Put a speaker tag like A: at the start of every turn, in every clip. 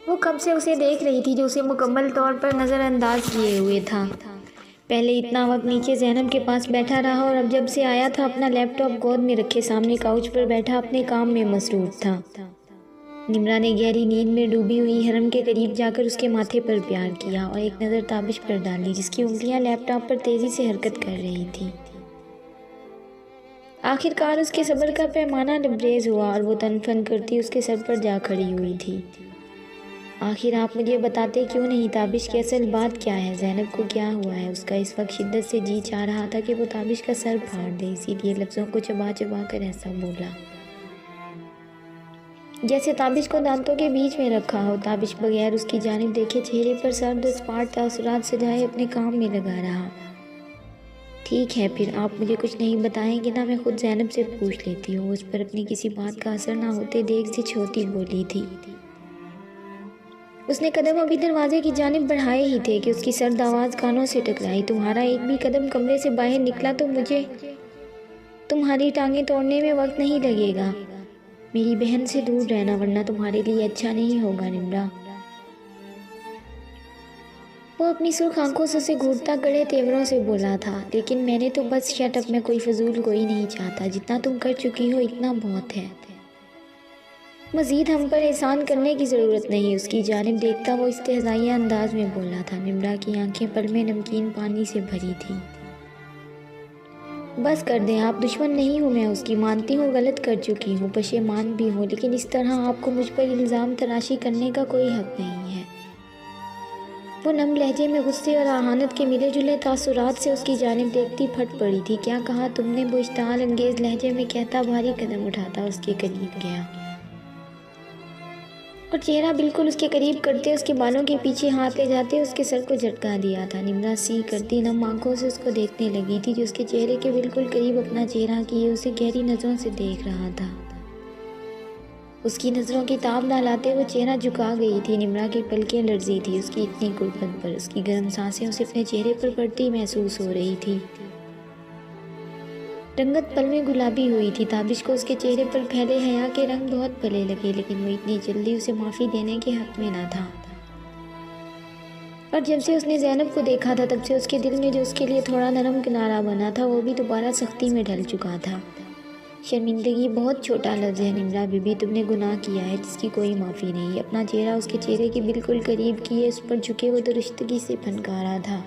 A: वो कब से उसे देख रही थी जो उसे मुकम्मल तौर पर नज़रअंदाज किए हुए था। पहले इतना वक्त नीचे ज़ैनब के पास बैठा रहा और अब जब से आया था अपना लैपटॉप गोद में रखे सामने काउच पर बैठा अपने काम में मसरूफ़ था। निम्रा ने गहरी नींद में डूबी हुई हरम के करीब जाकर उसके माथे पर प्यार किया और एक नज़र ताबिश पर डाली जिसकी उंगलियां लैपटॉप पर तेज़ी से हरकत कर रही थी। आखिरकार उसके सब्र का पैमाना लबरेज हुआ और वो तनफन करती उसके सर पर जा खड़ी हुई थी। आखिर आप मुझे बताते क्यों नहीं ताबिश की असल बात क्या है, ज़ैनब को क्या हुआ है? उसका इस वक्त शिद्दत से जी चाह रहा था कि वो ताबिश का सर फाड़ दे, इसीलिए लफ्ज़ों को चबा चबा कर ऐसा बोला जैसे ताबिश को दांतों के बीच में रखा हो। ताबिश बगैर उसकी जानिब देखे चेहरे पर सर्द स्पाट तासुरात सजाए अपने काम में लगा रहा। ठीक है, फिर आप मुझे कुछ नहीं बताएंगे ना? मैं खुद ज़ैनब से पूछ लेती हूँ। उस पर अपनी किसी बात का असर ना होते देख से छोटी बोली थी। उसने कदम अभी दरवाजे की जानिब बढ़ाए ही थे कि उसकी सर्द आवाज़ कानों से टकराई। तुम्हारा एक भी कदम कमरे से बाहर निकला तो मुझे तुम्हारी टांगें तोड़ने में वक्त नहीं लगेगा। मेरी बहन से दूर रहना वरना तुम्हारे लिए अच्छा नहीं होगा निम्रा। वो अपनी सुर्ख आंखों से उसे घूरता कड़े तेवरों से बोला था, लेकिन मैंने तो बस शट अप, मैं कोई फजूल कोई नहीं चाहता। जितना तुम कर चुकी हो इतना बहुत है। मज़ीद हम पर एहसान करने की ज़रूरत नहीं। उसकी जानिब देखता वो इस्तेहज़ाइया अंदाज में बोला था। निम्रा की आंखें पल में नमकीन पानी से भरी थी। बस कर दें, आप दुश्मन नहीं हूँ मैं उसकी, मानती हूँ गलत कर चुकी हूँ, पशेमान भी हूँ, लेकिन इस तरह आपको मुझ पर इल्ज़ाम तराशी करने का कोई हक़ नहीं है। वो नम लहजे में गुस्से और आहानत के मिले जुले तासुरात से उसकी जानिब देखती फट पड़ी थी। क्या कहा तुमने? वो इश्ताल अंगेज़ लहजे में कहता भारी कदम उठाता उसके करीब गया और चेहरा बिल्कुल उसके करीब करते उसके बालों के पीछे हाथ ले जाते उसके सर को झटका दिया था। निम्रा सी करती नम आंखों से उसको देखने लगी थी जो उसके चेहरे के बिल्कुल करीब अपना चेहरा किए उसे गहरी नज़रों से देख रहा था। उसकी नज़रों की ताब ना लाते वो चेहरा झुका गई थी। निम्रा की पलकें लर्जी थी उसकी इतनी गुर्बत पर। उसकी गर्म सांसें उसे अपने चेहरे पर पड़ती महसूस हो रही थी। रंगत पल में गुलाबी हुई थी। ताबिश को उसके चेहरे पर फैले हया के रंग बहुत भले लगे, लेकिन वो इतनी जल्दी उसे माफ़ी देने के हक में ना था। और जब से उसने ज़ैनब को देखा था तब से उसके दिल में जो उसके लिए थोड़ा नरम किनारा बना था वो भी दोबारा सख्ती में ढल चुका था। शर्मिंदगी बहुत छोटा लफ्ज़ है निम्रा बीबी, तुमने गुनाह किया है जिसकी कोई माफ़ी नहीं। अपना चेहरा उसके चेहरे के बिल्कुल करीब किए उस पर झुके वो दुरुस्तगी से फनकारा था।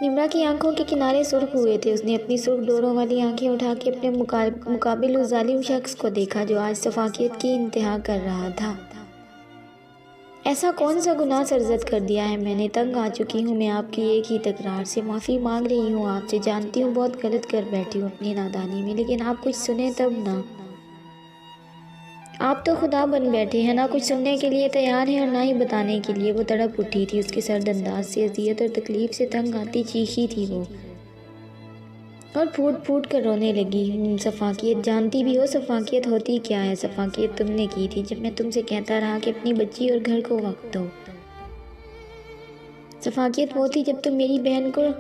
A: निम्रा की आंखों के किनारे सुर्ख हुए थे। उसने अपनी सुर्ख डोरों वाली आंखें उठा के अपने मुकाबिल उस जालिम शख्स को देखा जो आज सफाकियत की इंतहा कर रहा था। ऐसा कौन सा गुनाह सरजद कर दिया है मैंने? तंग आ चुकी हूँ मैं आपकी एक ही तकरार से। माफ़ी मांग रही हूँ आपसे, जानती हूँ बहुत गलत कर बैठी हूँ अपनी नादानी में, लेकिन आप कुछ सुने तब ना। आप तो खुदा बन बैठे हैं, ना कुछ सुनने के लिए तैयार हैं और ना ही बताने के लिए। वो तड़प उठी थी। उसके सर्द अंदाज से अजियत और तकलीफ से तंग आती चीखी थी वो और फूट फूट कर रोने लगी। सफाकियत, जानती भी हो सफाकियत होती क्या है? सफाकियत तुमने की थी जब मैं तुमसे कहता रहा कि अपनी बच्ची और घर को वक्त दो। सफाकियत वो थी जब तुम मेरी बहन को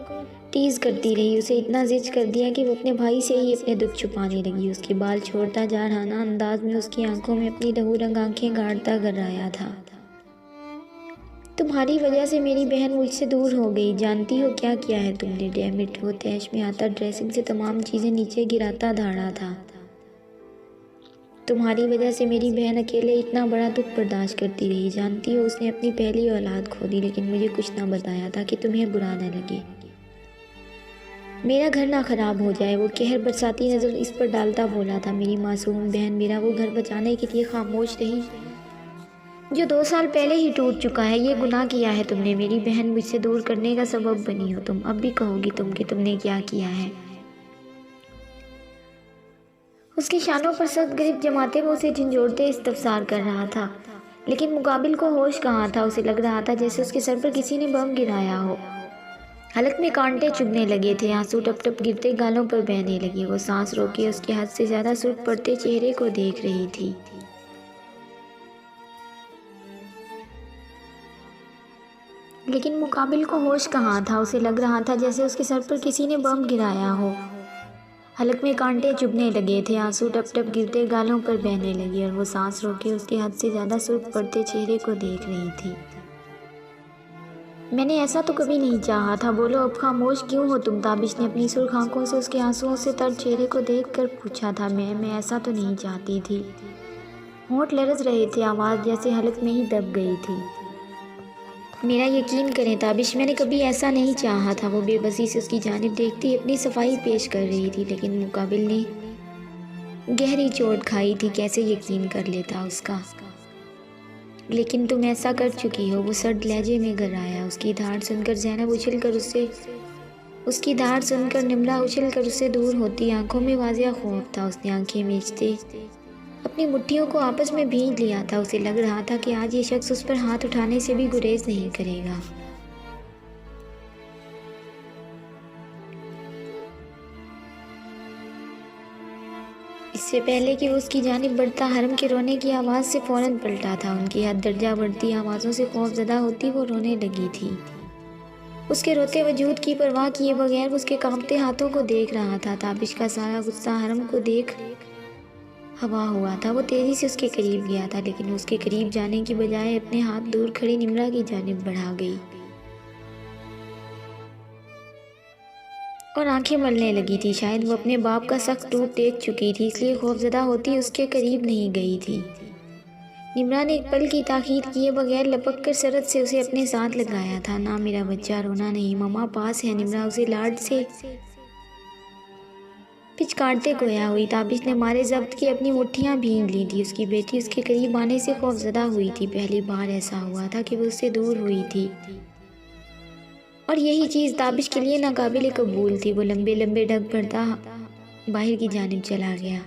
A: टीज़ करती रही, उसे इतना जिद कर दिया कि वो अपने भाई से ही अपने दुख छुपाने लगी। उसके बाल छोड़ता जा रहा ना अंदाज में उसकी आंखों में अपनी लहू रंग आंखें गाड़ता गर्राया था। तुम्हारी वजह से मेरी बहन मुझसे दूर हो गई। जानती हो क्या किया है तुमने? डैमिट, वो तैश में आता ड्रेसिंग से तमाम चीज़ें नीचे गिराता धाड़ा था। तुम्हारी वजह से मेरी बहन अकेले इतना बड़ा दुख बर्दाश्त करती रही। जानती हो उसने अपनी पहली औलाद खो दी, लेकिन मुझे कुछ ना बताया था कि तुम्हें बुरा न लगे, मेरा घर ना ख़राब हो जाए। वो कहर बरसाती नज़र इस पर डालता बोला था। मेरी मासूम बहन, मेरा वो घर बचाने के लिए खामोश रही जो 2 साल पहले ही टूट चुका है। ये गुनाह किया है तुमने, मेरी बहन मुझसे दूर करने का सबब बनी हो तुम। अब भी कहोगी तुम कि तुमने क्या किया है? उसकी शानों पर सख्त गिरफ्त जमाते वो उसे झंझोड़ते इस्तफसार कर रहा था, लेकिन मुकाबिल को होश कहाँ था। उसे लग रहा था जैसे उसके सर पर किसी ने बम गिराया हो। हलक में कांटे चुभने लगे थे, आंसू टप टप गिरते गालों पर बहने लगे। वो सांस रोके उसके हद से ज़्यादा सुर्ख पड़ते चेहरे को देख रही थी। लेकिन मुकाबिल को होश कहाँ था। उसे लग रहा था जैसे उसके सर पर किसी ने बम गिराया हो। हलक में कांटे चुभने लगे थे, आंसू टप टप गिरते गालों पर बहने लगे और वो सांस रोके उसके हद से ज़्यादा सुर्ख पड़ते चेहरे को देख रही थी। मैंने ऐसा तो कभी नहीं चाहा था, बोलो अब खामोश क्यों हो तुम? ताबिश ने अपनी सुर्ख आंखों से उसके आंसुओं से तर चेहरे को देखकर पूछा था। मैं ऐसा तो नहीं चाहती थी। होंठ लरज रहे थे, आवाज़ जैसे हलक में ही दब गई थी। मेरा यकीन करें ताबिश, मैंने कभी ऐसा नहीं चाहा था। वो बेबसी से उसकी जानिब देखती अपनी सफाई पेश कर रही थी, लेकिन मुकाबिल ने गहरी चोट खाई थी। कैसे यकीन कर लेता उसका? लेकिन तुम ऐसा कर चुकी हो, वो सर्द लहजे में गराया। उसकी धार सुनकर निम्रा उछल कर उससे दूर होती, आंखों में वाजिया खौफ था। उसने आंखें मीचते अपनी मुट्ठियों को आपस में भींच लिया था। उसे लग रहा था कि आज ये शख्स उस पर हाथ उठाने से भी गुरेज नहीं करेगा। इससे पहले कि वो उसकी जानिब बढ़ता, हरम के रोने की आवाज़ से फ़ौरन पलटा था। उनकी हद दर्जा बढ़ती आवाज़ों से खौफज़दा होती वो रोने लगी थी। उसके रोते वजूद की परवाह किए बगैर उसके कांपते हाथों को देख रहा था। ताबिश का सारा गुस्सा हरम को देख हवा हुआ था। वो तेज़ी से उसके करीब गया था, लेकिन उसके करीब जाने की बजाय अपने हाथ दूर खड़ी निम्रा की जानिब बढ़ा गई और आंखें मलने लगी थी। शायद वो अपने बाप का सख्त रूप देख चुकी थी, इसलिए खौफजदा होती उसके करीब नहीं गई थी। निम्रा ने एक पल की ताकीद किए बगैर लपक कर सरद से उसे अपने साथ लगाया था। ना मेरा बच्चा, रोना नहीं, ममा पास है। निम्रा उसे लाड से पिचकारते गोया हुई। ताबिश ने मारे जब्त की अपनी मुट्ठियां भींग ली थी। उसकी बेटी उसके करीब आने से खौफजदा हुई थी। पहली बार ऐसा हुआ था कि वो उससे दूर हुई थी और यही चीज़ ताबिश के लिए नाकाबिल कबूल थी। वो लंबे लंबे ढक भरता बाहर की जानिब चला गया।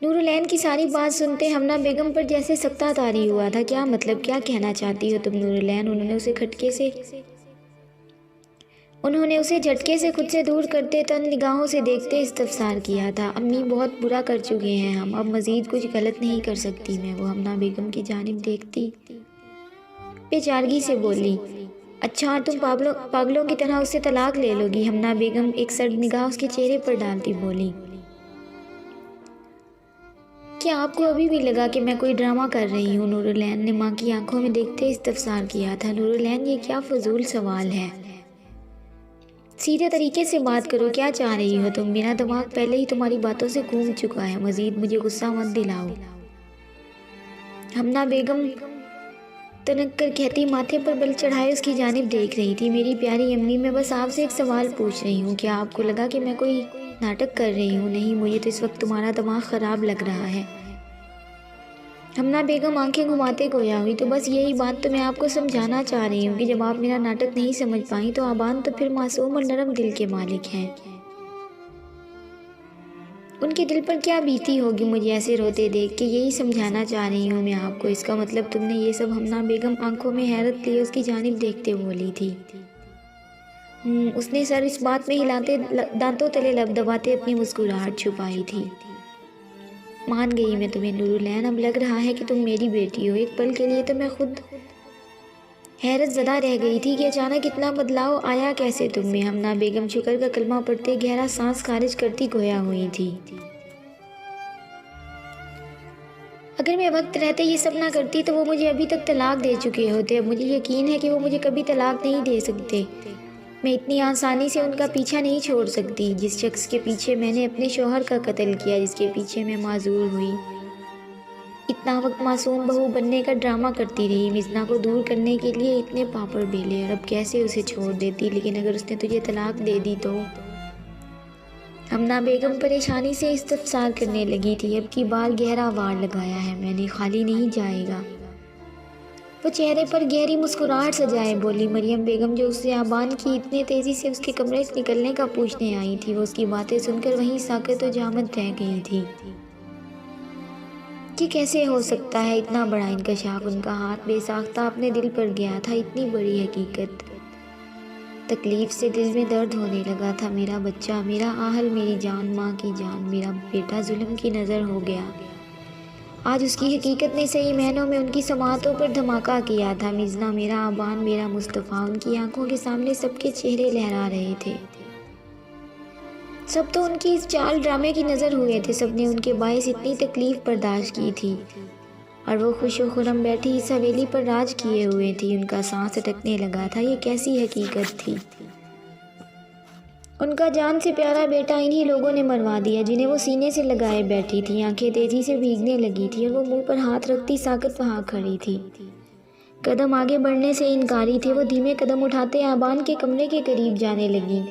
A: नूरुलैन की सारी बात सुनते हमना बेगम पर जैसे सख्ता तारी हुआ था। क्या मतलब, क्या कहना चाहती हो तुम नूरुलैन? उन्होंने उसे झटके से खुद से दूर करते तन निगाहों से देखते इस्तफसार किया था। अम्मी, बहुत बुरा कर चुके हैं हम, अब मज़ीद कुछ गलत नहीं कर सकती मैं। वो हमना बेगम की जानिब देखती बेचारगी से बोली, अच्छा तुम पागलों की तरह उससे तलाक ले लोगी? हमना बेगम एक सर्द निगाह उसके चेहरे पर डालती बोली, क्या आपको अभी भी लगा कि मैं कोई ड्रामा कर रही हूँ? नूरुलैन ने माँ की आंखों में देखते इस्तफसार किया था। नूरुलैन, ये क्या फजूल सवाल है, सीधे तरीके से बात करो। क्या चाह रही हो तुम? मेरा दिमाग पहले ही तुम्हारी बातों से घूम चुका है, मजीद मुझे गुस्सा मत दिलाओ। हमना बेगम तनक कर कहती माथे पर बल चढ़ाए उसकी जानिब देख रही थी। मेरी प्यारी अम्मी, मैं बस आपसे एक सवाल पूछ रही हूँ, क्या आपको लगा कि मैं कोई नाटक कर रही हूँ? नहीं, मुझे तो इस वक्त तुम्हारा दिमाग ख़राब लग रहा है। हमना बेगम आंखें घुमाते गोया हुई, तो बस यही बात तो मैं आपको समझाना चाह रही हूँ कि जब आप मेरा नाटक नहीं समझ पाई तो आबान तो फिर मासूम और नरम दिल के मालिक हैं। उनके दिल पर क्या बीती होगी मुझे ऐसे रोते देख के, यही समझाना चाह रही हूँ मैं आपको। इसका मतलब तुमने ये सब? हमना बेगम आंखों में हैरत लिए उसकी जानिब देखते बोली थी। उसने सर इस बात में हिलाते दांतों तले लब दबाते अपनी मुस्कुराहट छुपाई थी। मान गई मैं तुम्हें नूरुलैन, अब लग रहा है कि तुम मेरी बेटी हो। एक पल के लिए तो मैं खुद हैरत ज़दा रह गई थी कि अचानक इतना बदलाव आया कैसे तुम में। हमना बेगम शुक्र का कलमा पढ़ते गहरा सांस खारिज करती गोया हुई थी। अगर मैं वक्त रहते ये सब ना करती तो वो मुझे अभी तक तलाक दे चुके होते। अब मुझे यकीन है कि वो मुझे कभी तलाक नहीं दे सकते। मैं इतनी आसानी से उनका पीछा नहीं छोड़ सकती। जिस शख्स के पीछे मैंने अपने शौहर का कत्ल किया, जिसके पीछे मैं माजूर हुई, इतना वक्त मासूम बहू बनने का ड्रामा करती रही, मिज़ना को दूर करने के लिए इतने पापड़ बेले, और अब कैसे उसे छोड़ देती? लेकिन अगर उसने तुझे तलाक दे दी तो? हमना बेगम परेशानी से इस्तफसार करने लगी थी। अब की बार गहरा वार लगाया है मैंने, खाली नहीं जाएगा। वो चेहरे पर गहरी मुस्कुराहट सजाए बोली मरियम बेगम, जो उससे आबान की इतने तेज़ी से उसके कमरे से निकलने का पूछने आई थी। वो उसकी बातें सुनकर वहीं साकत और जामद रह गई थी कि कैसे हो सकता है इतना बड़ा इंकशाफ। उनका हाथ बेसाख्ता अपने दिल पर गया था। इतनी बड़ी हकीकत, तकलीफ से दिल में दर्द होने लगा था। मेरा बच्चा, मेरा आहल, मेरी जान, माँ की जान, मेरा बेटा जुल्म की नज़र हो गया। आज उसकी हकीकत ने सही मायनों में उनकी समातों पर धमाका किया था। मिज़ना, मेरा आबान, मेरा मुस्तफ़ा, उनकी आंखों के सामने सबके चेहरे लहरा रहे थे। सब तो उनकी इस चाल ड्रामे की नज़र हुए थे। सबने उनके बायस इतनी तकलीफ बर्दाश्त की थी और वो खुश व खुरम बैठी इस हवेली पर राज किए हुए थी। उनका सांस अटकने लगा था। ये कैसी हकीकत थी। उनका जान से प्यारा बेटा इन्हीं लोगों ने मरवा दिया जिन्हें वो सीने से लगाए बैठी थी। आंखें तेजी से भीगने लगी थी और वो मुंह पर हाथ रखती साकत वहाँ खड़ी थी। कदम आगे बढ़ने से इनकारी थे। वो धीमे कदम उठाते आबान के कमरे के करीब जाने लगी।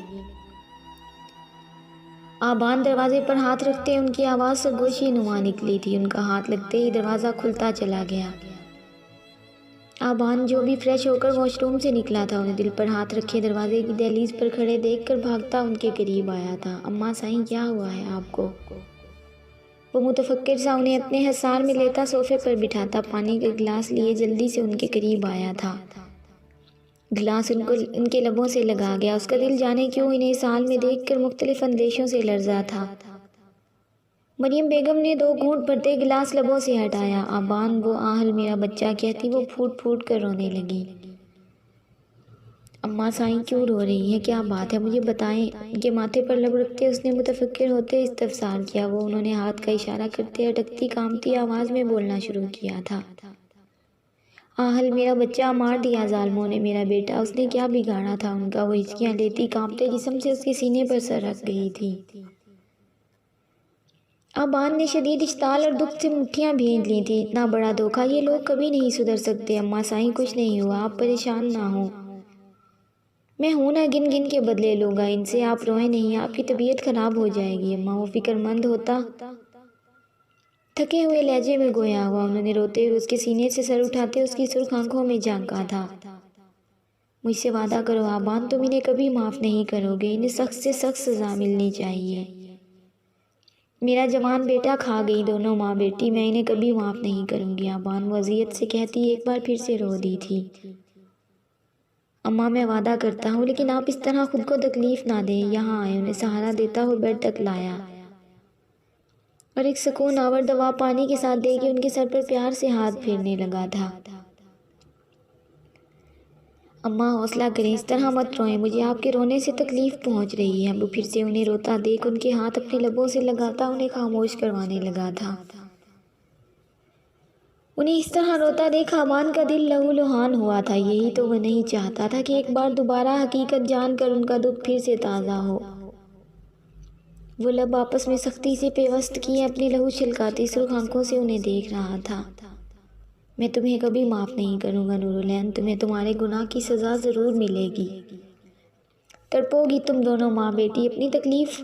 A: आबान दरवाजे पर हाथ रखते उनकी आवाज़ सरगोशी नुमा निकली थी। उनका हाथ लगते ही दरवाज़ा खुलता चला गया। आबान जो भी फ्रेश होकर वॉशरूम से निकला था उन्हें दिल पर हाथ रखे दरवाजे की दहलीज पर खड़े देखकर भागता उनके करीब आया था। अम्मा साईं, क्या हुआ है आपको? वो मुतफक्किर सा उन्हें अपने हिसार में लेता सोफे पर बिठाता पानी का गिलास लिए जल्दी से उनके करीब आया था। गिलास उनके लबों से लगा गया। उसका दिल जाने क्यों इन्हें इस हाल में देखकर मुख्तलिफ अंदेशों से लर्जा था। मरियम बेगम ने 2 घूंट भरते गिलास लबों से हटाया। आबान, वो आहल मेरा बच्चा कहती वो फूट फूट कर रोने लगी। अम्मा साईं, क्यों रो रही हैं? क्या बात है, मुझे बताएं। उनके माथे पर लब रखते उसने मुतफक्किर होते इस्तफसार किया। वो उन्होंने हाथ का इशारा करते अटकती कामती आवाज़ में बोलना शुरू किया था। आहल मेरा बच्चा मार दिया जालमों ने मेरा बेटा। उसने क्या बिगाड़ा था उनका? वो हिचकियाँ लेती कांपते जिस्म से उसके सीने पर सर रख गई थी। आबान ने शदीद इश्ताल और दुख से मुट्ठियाँ भींच ली थी। इतना बड़ा धोखा, ये लोग कभी नहीं सुधर सकते। अम्मा साईं, कुछ नहीं हुआ, आप परेशान ना हो। मैं हूं ना, गिन गिन के बदले लूँगा इनसे। आप रोएं नहीं, आपकी तबीयत खराब हो जाएगी। अम्मा, वो फिक्रमंद होता थके हुए लहजे में गोया हुआ। उन्होंने रोते हुए उसके सीने से सर उठाते उसकी सुर्ख आंखों में झांका था। मुझसे वादा करो आबान, तुम इन्हें कभी माफ़ नहीं करोगे। इन्हें सख्त से सख्त सज़ा मिलनी चाहिए। मेरा जवान बेटा खा गई दोनों माँ बेटी, मैं इन्हें कभी माफ़ नहीं करूँगी। आबान वज़ियत से कहती एक बार फिर से रो दी थी। अम्मा, मैं वादा करता हूँ, लेकिन आप इस तरह खुद को तकलीफ़ ना दें। यहाँ आए। उन्हें सहारा देता हुआ बेड तक लाया और एक सुकून आवर दवा पानी के साथ दे के उनके सर पर प्यार से हाथ फेरने लगा था। अम्मा, हौसला करें, इस तरह मत रोएं, मुझे आपके रोने से तकलीफ़ पहुंच रही है। वो फिर से उन्हें रोता देख उनके हाथ अपने लबों से लगाता उन्हें खामोश करवाने लगा था। उन्हें इस तरह रोता देख आबान का दिल लहूलुहान हुआ था। यही तो वह नहीं चाहता था कि एक बार दोबारा हकीकत जानकर उनका दुख फिर से ताज़ा हो। वो लब आपस में सख्ती से पेवस्त किए अपनी लहू छिलकाती सुर्ख आंखों से उन्हें देख रहा था। मैं तुम्हें कभी माफ़ नहीं करूँगा नूरुलैन, तुम्हें तुम्हारे गुनाह की सज़ा ज़रूर मिलेगी। तड़पोगी तुम दोनों माँ बेटी अपनी तकलीफ़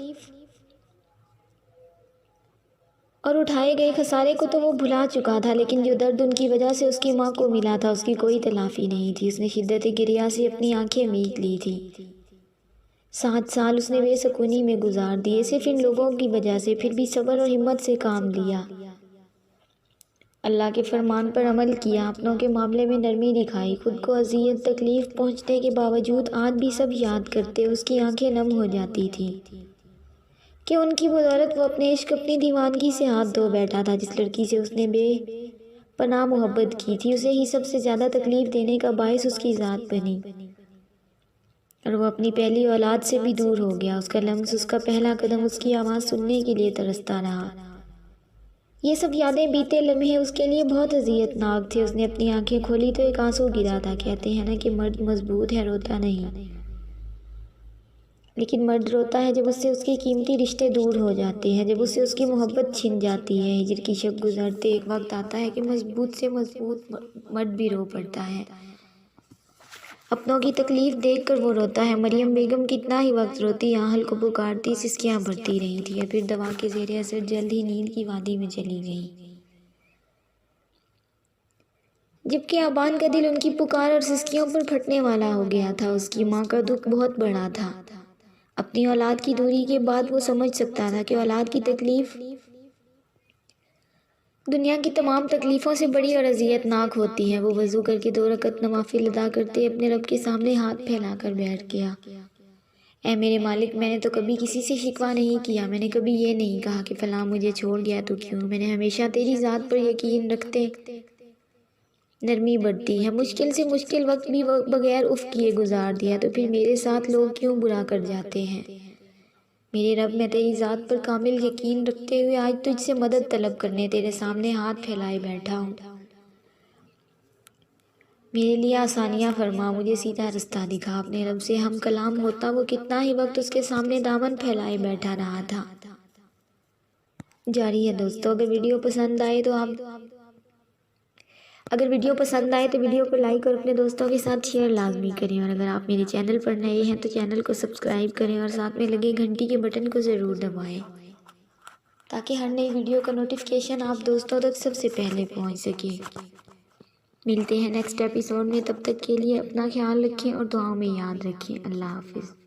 A: और उठाए गए खसारे को तो वो भुला चुका था, लेकिन जो दर्द उनकी वजह से उसकी माँ को मिला था उसकी कोई तलाफ़ी नहीं थी। उसने शिद्दत गिरिया से अपनी आंखें मीच ली थी। 7 साल उसने बेसुकूनी में गुजार दिए सिर्फ इन लोगों की वजह से। फिर भी सब्र और हिम्मत से काम लिया, अल्लाह के फरमान पर अमल किया, अपनों के मामले में नरमी दिखाई। खुद को अजियत तकलीफ़ पहुंचने के बावजूद आज भी सब याद करते उसकी आंखें नम हो जाती थी कि उनकी बदौलत वो अपने इश्क अपनी दीवानगी से हाथ धो बैठा था। जिस लड़की से उसने बेपनाह मोहब्बत की थी उसे ही सबसे ज़्यादा तकलीफ़ देने का बायस उसकी ज़ात बनी और वो अपनी पहली औलाद से भी दूर हो गया। उसका लम्स, उसका पहला कदम, उसकी आवाज़ सुनने के लिए तरसता रहा। ये सब यादें, बीते लम्हे उसके लिए बहुत अजियतनाक थे। उसने अपनी आंखें खोली तो एक आंसू गिरा था। कहते हैं ना कि मर्द मजबूत है, रोता नहीं, लेकिन मर्द रोता है जब उससे उसके कीमती रिश्ते दूर हो जाते हैं, जब उससे उसकी मोहब्बत छिन जाती है। हिजर की शब गुजरते एक वक्त आता है कि मजबूत से मजबूत मर्द भी रो पड़ता है। अपनों की तकलीफ़ देखकर वो रोता है। मरियम बेगम कितना ही वक्त रोती, आहल को पुकारती, सिसकियाँ भरती रही थी और फिर दवा के ज़ेरे असर जल्द ही नींद की वादी में चली गई। जबकि आबान का दिल उनकी पुकार और सिसकियों पर फटने वाला हो गया था। उसकी माँ का दुख बहुत बड़ा था। अपनी औलाद की दूरी के बाद वो समझ सकता था कि औलाद की तकलीफ़ दुनिया की तमाम तकलीफ़ों से बड़ी और अजियतनाक होती है। वो वज़ू करके 2 रकत नवाफिल अदा करते अपने रब के सामने हाथ फैलाकर बैठ गया। ऐ मेरे मालिक, मैंने तो कभी किसी से शिकवा नहीं किया। मैंने कभी ये नहीं कहा कि फ़लाँ मुझे छोड़ गया तो क्यों। मैंने हमेशा तेरी ज़ात पर यकीन रखते नरमी बढ़ती है। मुश्किल से मुश्किल वक्त भी बगैर उफ़ किए गुजार दिया, तो फिर मेरे साथ लोग क्यों बुरा कर जाते हैं। मेरे रब, मैं तेरी ज़ात पर कामिल यकीन रखते हुए आज तुझसे मदद तलब करने तेरे सामने हाथ फैलाए बैठा हूँ। मेरे लिए आसानियाँ फरमा, मुझे सीधा रास्ता दिखा। अपने रब से हम कलाम होता वो कितना ही वक्त उसके सामने दामन फैलाए बैठा रहा था। जारी है दोस्तों। अगर वीडियो पसंद आए तो वीडियो को लाइक और अपने दोस्तों के साथ शेयर लाजमी करें। और अगर आप मेरे चैनल पर नए हैं तो चैनल को सब्सक्राइब करें और साथ में लगे घंटी के बटन को ज़रूर दबाएं ताकि हर नई वीडियो का नोटिफिकेशन आप दोस्तों तक सबसे पहले पहुंच सके। मिलते हैं नेक्स्ट एपिसोड में, तब तक के लिए अपना ख्याल रखें और दुआओं में याद रखें। अल्लाह हाफिज़।